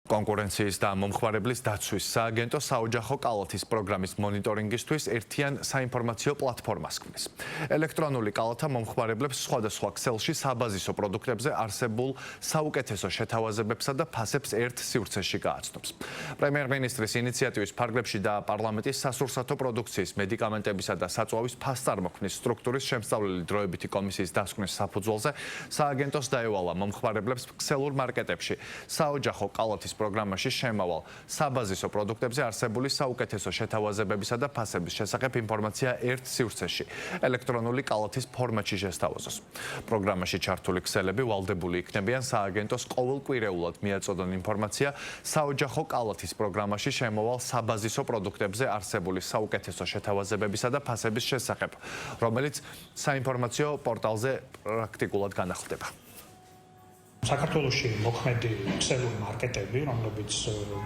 კონკურენციის და მომხმარებლის დაცვის სააგენტო საოჯახო კალათის პროგრამის მონიტორინგისთვის ერთიან საინფორმაციო პლატფორმას ქმნის. ელექტრონული კალათა მომხმარებლებს სხვადასხვა ქსელში საბაზისო პროდუქტებზე არსებულ საუკეთესო შეთავაზებებსა და ფასებს ერთ სივრცეში გააცნობს. პრემიერ-მინისტრის ინიციატივის ფარგლებში და პარლამენტის სასურსათო პროდუქციის, მედიკამენტებისა და საწვავის ფასწარმოქმნის სტრუქტურის შემსწავლელი დროებითი კომისიის დასკვნის საფუძველზე სააგენტოს დაევალა მომხმარებლებს ქსელურ მარკეტებში საოჯახო კალათის პროგრამაში შემავალ საბაზისო პროდუქტებზე არსებული საუკეთესო შეთავაზებებისა და ფასების შესახებ ინფორმაცია ერთ სივრცეში ელექტრონული კალათის ფორმატში შესთავაზოს. პროგრამაში ჩართული ქსელები ვალდებული იქნებიან სააგენტოს ყოველკვირეულად მიაწოდონ ინფორმაცია საოჯახო კალათის პროგრამაში შემავალ საბაზისო პროდუქტებზე არსებული საუკეთესო შეთავაზებებისა და ფასების შესახებ, რომელიც საინფორმაციო პორტალზე პრაქტიკულად განახლდება. საქართველოში მოქმედი ქსელური მარკეტები, რომლებიც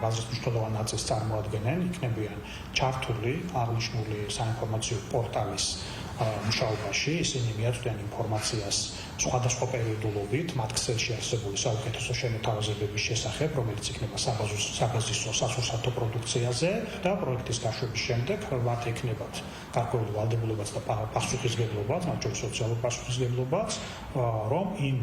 ბაზრის მნიშვნელოვან ნაწილს წარმოადგენენ, იქნებიან ჩართული აღნიშნული საინფორმაციო პორტალის მუშაობაში. Ისინი მიაწვდიან ინფორმაციას სხვადასხვა პერიოდულობით მათ ქსელში არსებული საუკეთესო შემოთავაზებების შესახებ, რომელიც იქნება საბაზისო სასურსათო პროდუქციაზე და პროექტის გაშვების შემდეგ მათ ექნებათ გარკვეული ვალდებულებაც და პასუხისმგებლობაც, მათ შორის სოციალურ პასუხისმგებლობაც, რომ იმ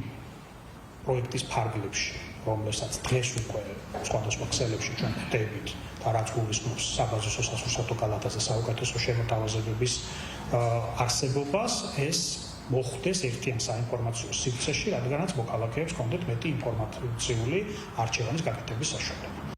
პროექტის ფარგლებში, რომელსაც დღეს უკვე სხვადასხვა ქსელებში ჩვენ ხვდებით და რაც გულისხმობს საბაზისო სასურსათო კალათაზე საუკეთესო შემოთავაზებების არსებობას, ეს მოხდეს ერთიან საინფორმაციო სივრცეში, რადგანაც მოქალაქეებს ჰქონდეთ მეტი ინფორმაციული არჩევანის გაკეთების საშუალება.